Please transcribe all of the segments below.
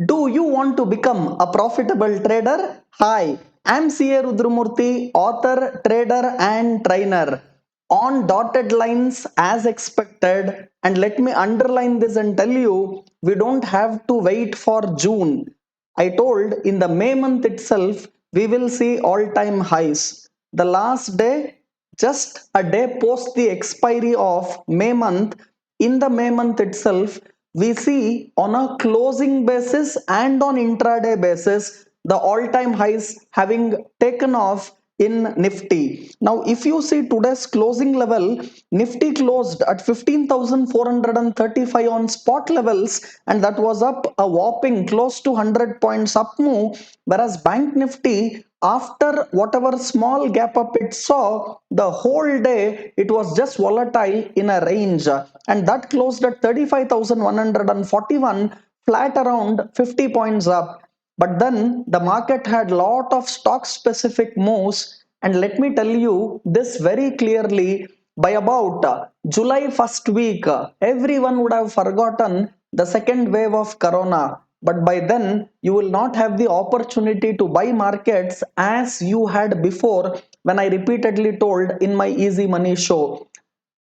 Do you want to become a profitable trader? Hi, I'm CA Rudramurthy, author, trader, and trainer. On dotted lines as expected, and let me underline this and tell you we don't have to wait for June. I told in the May month itself we will see all time highs. The last day, just a day post the expiry of May month, in the May month itself, we see on a closing basis and on intraday basis the all-time highs having taken off in Nifty. Now, if you see today's closing level, Nifty closed at 15,435 on spot levels, and that was up a whopping close to 100 points up move, whereas Bank Nifty after whatever small gap up it saw the whole day it was just volatile in a range, and that closed at 35,141, flat around 50 points up. But then the market had lot of stock specific moves, and let me tell you this very clearly, by about July first week everyone would have forgotten the second wave of corona, but by then you will not have the opportunity to buy markets as you had before, when I repeatedly told in my Easy Money show.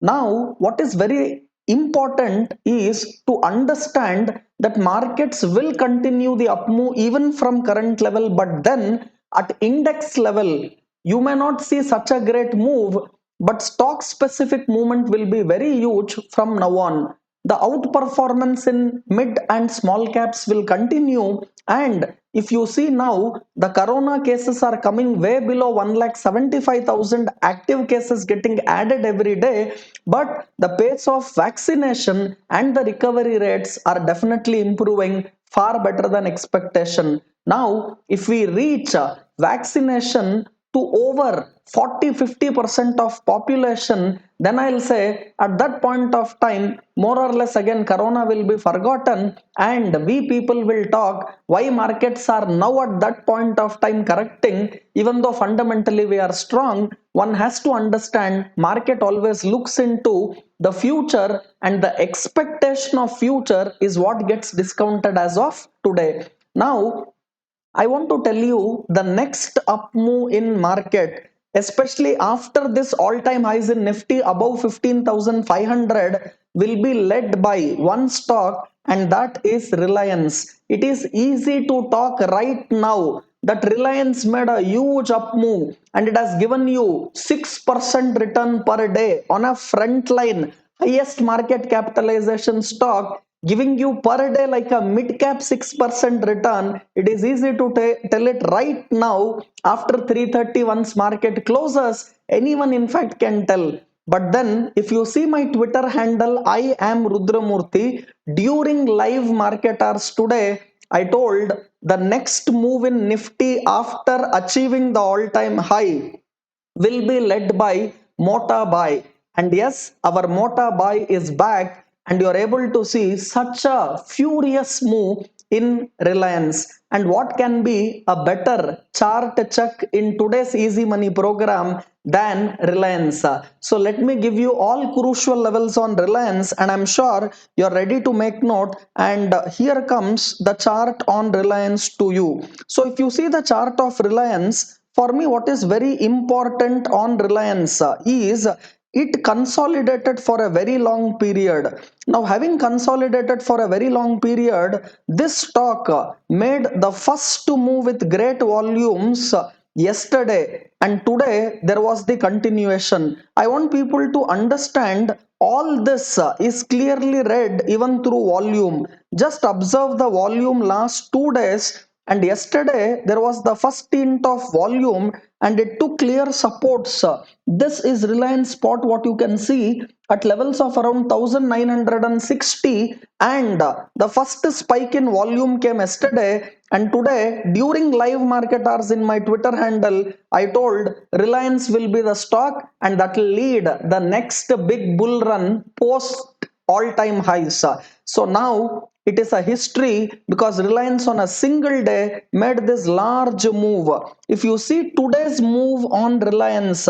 Now, what is very important is to understand that markets will continue the up move even from current level, but then at index level, you may not see such a great move, but stock specific movement will be very huge from now on. The outperformance in mid and small caps will continue, and if you see now the corona cases are coming way below 1,75,000 active cases getting added every day, but the pace of vaccination and the recovery rates are definitely improving far better than expectation. Now, if we reach vaccination to over 40-50% of population, then I'll say at that point of time more or less again corona will be forgotten, and we people will talk why markets are now at that point of time correcting. Even though fundamentally we are strong, one has to understand market always looks into the future, and the expectation of future is what gets discounted as of today. Now I want to tell you the next up move in market, especially after this all-time highs in Nifty above 15,500, will be led by one stock, and that is Reliance. It is easy to talk right now that Reliance made a huge up move, and it has given you 6% return per day on a front line highest market capitalization stock, giving you per day like a mid cap 6% return. It is easy to tell it right now after 3:30 once market closes. Anyone, in fact, can tell. But then, if you see my Twitter handle, I am Rudramurthy. During live market hours today, I told the next move in Nifty after achieving the all time high will be led by Mota Buy. And yes, our Mota Buy is back, and you are able to see such a furious move in Reliance. And what can be a better chart check in today's Easy Money program than Reliance? So let me give you all crucial levels on Reliance, and I'm sure you're ready to make note. And here comes the chart on Reliance to you. So if you see the chart of Reliance, for me what is very important on Reliance is it consolidated for a very long period. Now, having consolidated for a very long period, this stock made the first to move with great volumes yesterday, and today there was the continuation. I want people to understand all this is clearly read even through volume. Just observe the volume last 2 days, and yesterday there was the first hint of volume, and it took clear supports. This is Reliance spot, what you can see at levels of around 1960, and the first spike in volume came yesterday. And today during live market hours in my Twitter handle, I told Reliance will be the stock, and that will lead the next big bull run post all time highs. So now it is a history because Reliance on a single day made this large move. If you see today's move on Reliance,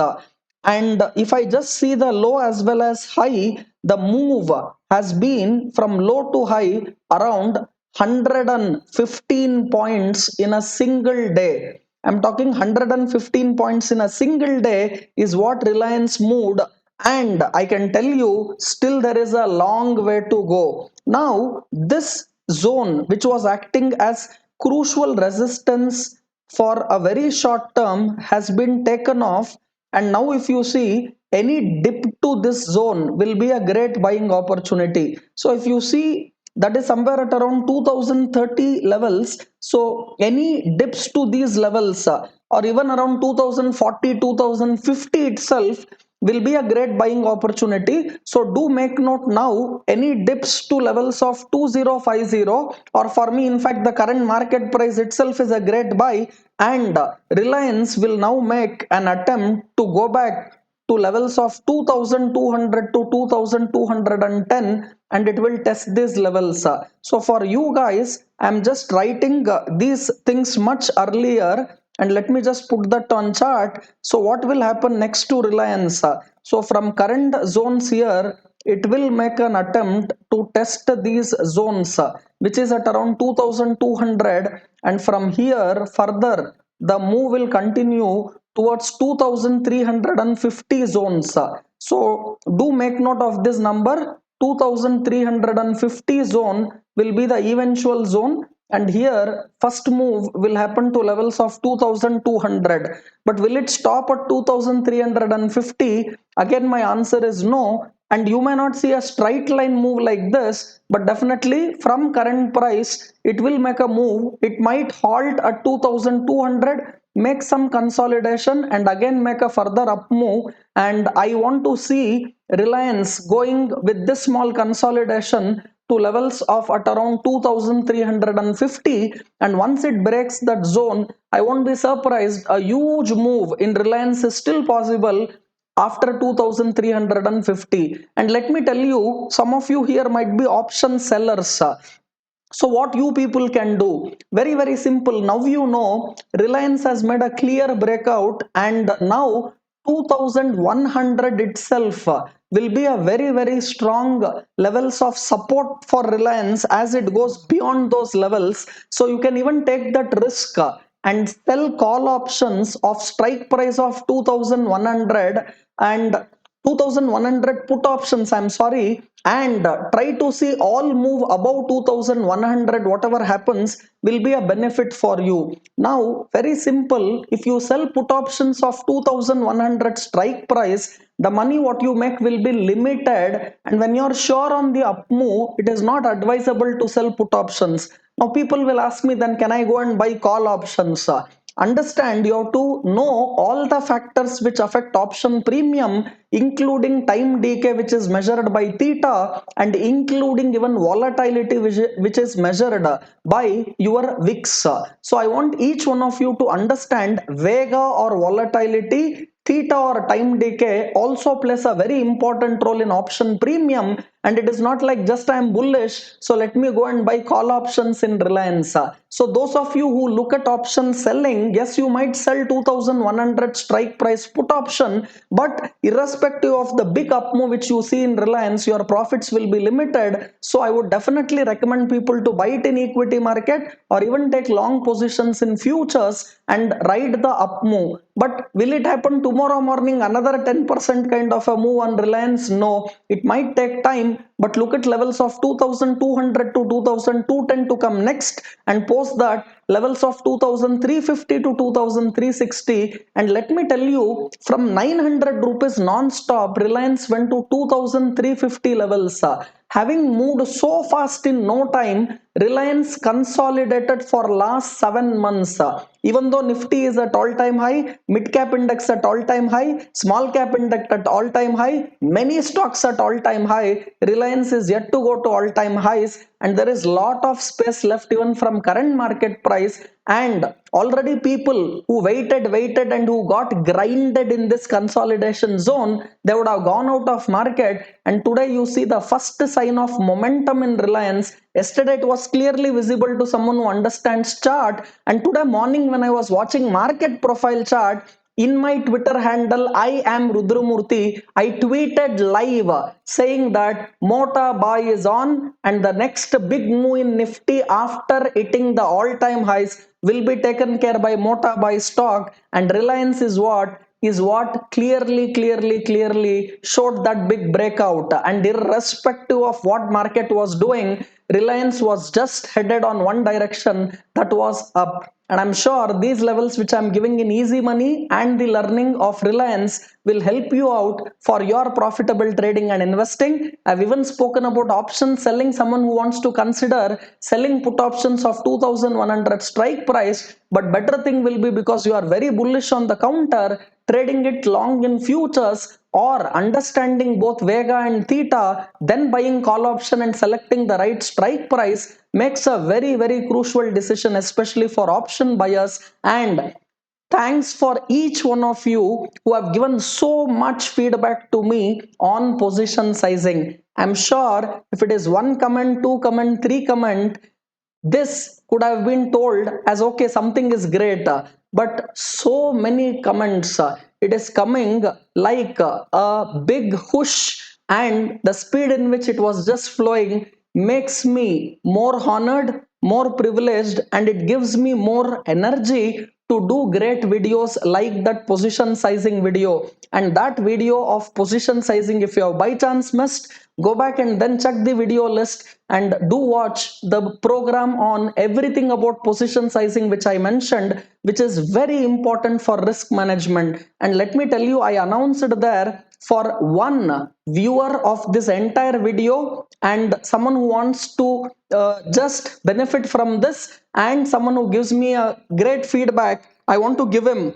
and if I just see the low as well as high, the move has been from low to high around 115 points in a single day. I'm talking 115 points in a single day is what Reliance moved, and I can tell you still there is a long way to go. Now, this zone, which was acting as crucial resistance for a very short term, has been taken off, and now if you see any dip to this zone will be a great buying opportunity. So if you see that is somewhere at around 2030 levels, so any dips to these levels or even around 2040 2050 itself will be a great buying opportunity. So do make note now, any dips to levels of 2050, or for me in fact the current market price itself is a great buy, and Reliance will now make an attempt to go back to levels of 2200 to 2210, and it will test these levels. So for you guys, I'm just writing these things much earlier, and let me just put that on chart. So what will happen next to Reliance? So from current zones here, it will make an attempt to test these zones, which is at around 2200, and from here further the move will continue towards 2350 zones. So do make note of this number. 2350 zone will be the eventual zone, and here first move will happen to levels of 2200. But will it stop at 2350? Again my answer is no, and you may not see a straight line move like this, but definitely from current price it will make a move. It might halt at 2200, make some consolidation, and again make a further up move, and I want to see Reliance going with this small consolidation to levels of at around 2350, and once it breaks that zone, I won't be surprised, a huge move in Reliance is still possible after 2350. And let me tell you, some of you here might be option sellers. So what you people can do, very very simple. Now you know Reliance has made a clear breakout, and now 2100 itself will be a very very strong levels of support for Reliance as it goes beyond those levels. So you can even take that risk and sell call options of strike price of 2100 and 2100 put options, I'm sorry, and try to see all move above 2100. Whatever happens will be a benefit for you. Now very simple, if you sell put options of 2100 strike price, the money what you make will be limited, and when you're sure on the up move, it is not advisable to sell put options. Now people will ask me, then can I go and buy call options? Understand, you have to know all the factors which affect option premium, including time decay which is measured by theta, and including even volatility which is measured by your VIX. So I want each one of you to understand vega or volatility, theta or time decay also plays a very important role in option premium, and it is not like just I am bullish so let me go and buy call options in Reliance. So those of you who look at option selling, yes, you might sell 2100 strike price put option, but irrespective of the big up move which you see in Reliance, your profits will be limited. So I would definitely recommend people to buy it in equity market or even take long positions in futures and ride the up move. But will it happen tomorrow morning another 10% kind of a move on Reliance? No, it might take time, but look at levels of 2200 to 2210 to come next, and post that levels of 2350 to 2360. And let me tell you, from 900 rupees non-stop, Reliance went to 2350 levels. Having moved so fast in no time, Reliance consolidated for last 7 months. Even though Nifty is at all-time high, mid-cap index at all-time high, small-cap index at all-time high, many stocks at all-time high, Reliance is yet to go to all-time highs, and there is lot of space left even from current market price. And already people who waited and who got grinded in this consolidation zone, they would have gone out of market, and today you see the first sign of momentum in Reliance. Yesterday it was clearly visible to someone who understands chart, and today morning when I was watching market profile chart, in my Twitter handle, I am Rudramurthy, I tweeted live saying that Mota buy is on and the next big move in Nifty after hitting the all-time highs will be taken care by Mota buy stock, and Reliance is what clearly showed that big breakout. And irrespective of what market was doing, Reliance was just headed on one direction, that was up. And I'm sure these levels which I'm giving in easy money and the learning of Reliance will help you out for your profitable trading and investing. I've even spoken about option selling, someone who wants to consider selling put options of 2100 strike price. But better thing will be, because you are very bullish on the counter, trading it long in futures, or understanding both Vega and Theta, then buying call option and selecting the right strike price makes a very crucial decision, especially for option buyers. And thanks for each one of you who have given so much feedback to me on position sizing. I'm sure if it is one comment, two comment, three comment, this could have been told as okay, something is great, but so many comments, it is coming like a big whoosh, and the speed in which it was just flowing makes me more honored, more privileged, and it gives me more energy to do great videos like that position sizing video. And that video of position sizing, if you have by chance missed, go back and then check the video list and do watch the program on everything about position sizing which I mentioned, which is very important for risk management. And let me tell you, I announced there for one viewer of this entire video and someone who wants to just benefit from this, and someone who gives me a great feedback, I want to give him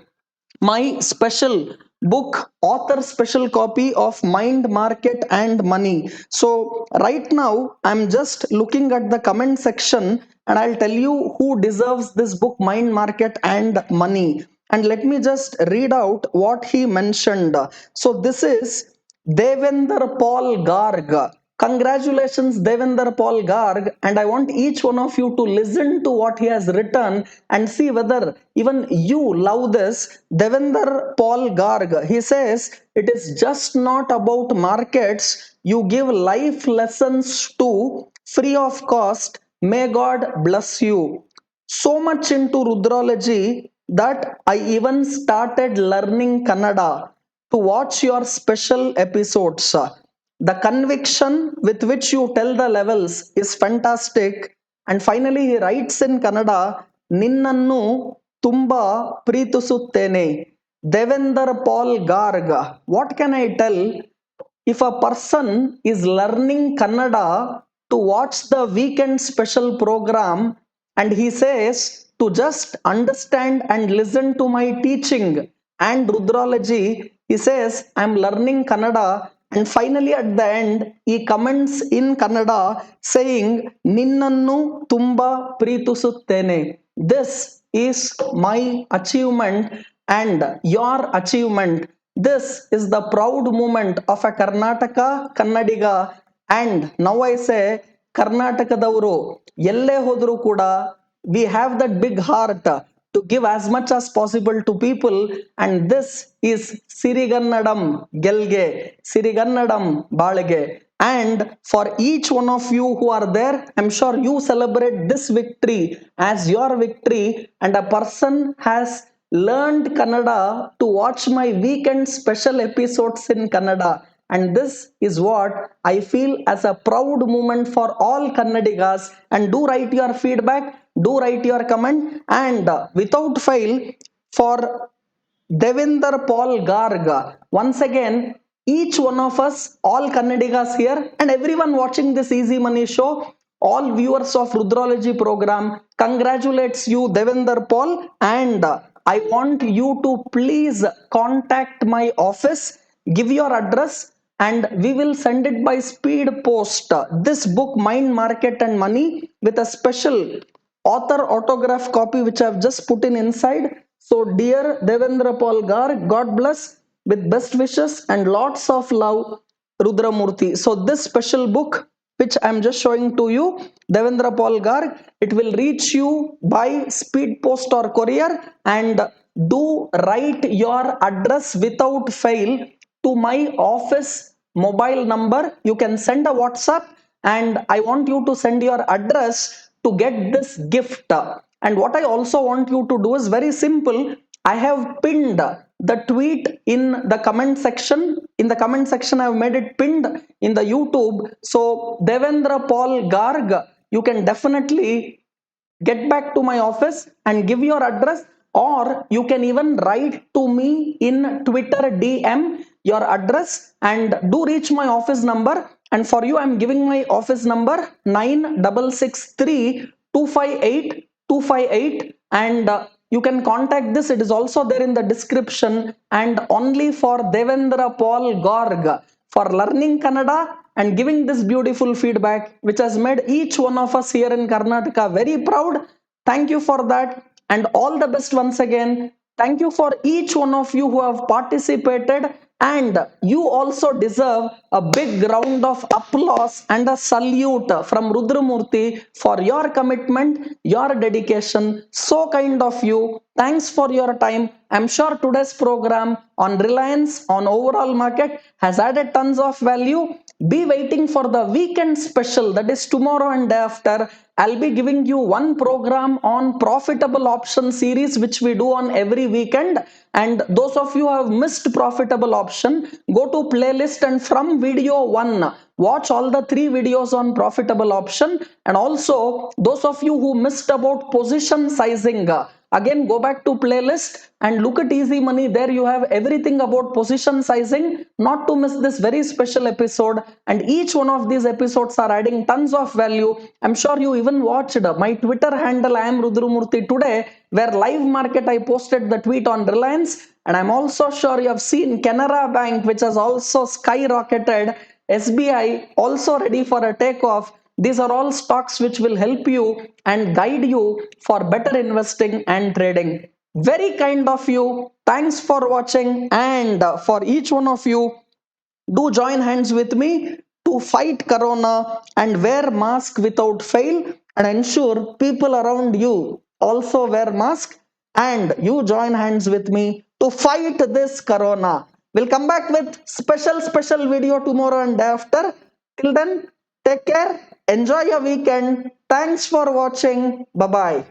my special book, author special copy of Mind, Market and Money. So right now I'm just looking at the comment section and I'll tell you who deserves this book, Mind, Market and Money. And let me just read out what he mentioned. So this is Devender Paul Garg. Congratulations, Devender Paul Garg, and I want each one of you to listen to what he has written and see whether even you love this. Devender Paul Garg, he says, it is just not about markets. You give life lessons to free of cost. May God bless you. So much into Rudralogy that I even started learning Kannada to watch your special episodes. The conviction with which you tell the levels is fantastic. And finally, he writes in Kannada, Ninnannu Tumba Pritusuttene. Devender Paul Garg. What can I tell? If a person is learning Kannada to watch the weekend special program and he says to just understand and listen to my teaching and Rudralogy, he says, I'm learning Kannada. And finally, at the end, he comments in Kannada saying, Ninnannu Tumba Pritusuttene. This is my achievement and your achievement. This is the proud moment of a Karnataka Kannadiga, and now I say Karnatakadavuru yelle hodru kuda we have that big heart to give as much as possible to people, and this is Sirigannadam Gelge, Sirigannadam Balage. And for each one of you who are there, I'm sure you celebrate this victory as your victory, and a person has learned Kannada to watch my weekend special episodes in Kannada. And this is what I feel as a proud moment for all Kannadigas. And do write your feedback, do write your comment, and without fail, for Devinder Paul Garg. Once again, each one of us, all Kannadigas here, and everyone watching this Easy Money show, all viewers of Rudralogy program, congratulates you, Devinder Paul, and I want you to please contact my office, give your address, and we will send it by speed post. This book, Mind, Market, and Money, with a special author autograph copy which I have just put in inside. So, dear Devendra Paul Garg, God bless with best wishes and lots of love, Rudramurthy. So, this special book which I am just showing to you, Devendra Paul Garg, it will reach you by speed post or courier, and do write your address without fail to my office mobile number. You can send a WhatsApp, and I want you to send your address to get this gift. And what I also want you to do is very simple. I have pinned the tweet in the comment section. In the comment section, I have made it pinned in the YouTube. So Devendra Paul Garg, you can definitely get back to my office and give your address, or you can even write to me in Twitter DM your address and do reach my office number. And for you, I'm giving my office number 9663 258 258, and you can contact this. It is also there in the description, and only for Devendra Paul Garg for learning Kannada and giving this beautiful feedback, which has made each one of us here in Karnataka very proud. Thank you for that, and all the best once again. Thank you for each one of you who have participated, and you also deserve a big round of applause and a salute from Rudramurthy for your commitment, your dedication. So kind of you. Thanks for your time. I'm sure today's program on Reliance, on overall market, has added tons of value. Be waiting for the weekend special, that is tomorrow and day after. I'll be giving you one program on profitable option series, which we do on every weekend. And those of you who have missed profitable option, go to playlist and from video 1, watch all the 3 videos on profitable option. And also those of you who missed about position sizing, again go back to playlist and look at Easy Money. There you have everything about position sizing, not to miss this very special episode. And each one of these episodes are adding tons of value. I'm sure you even watched my Twitter handle, I am Rudramurthy today, where live market I posted the tweet on Reliance. And I'm also sure you have seen Canara Bank, which has also skyrocketed, SBI also ready for a takeoff. These are all stocks which will help you and guide you for better investing and trading. Very kind of you. Thanks for watching. And for each one of you, do join hands with me to fight corona and wear mask without fail, and ensure people around you also wear mask, and you join hands with me to fight this corona. We'll come back with special video tomorrow and day after. Till then, take care, enjoy your weekend. Thanks for watching. Bye bye.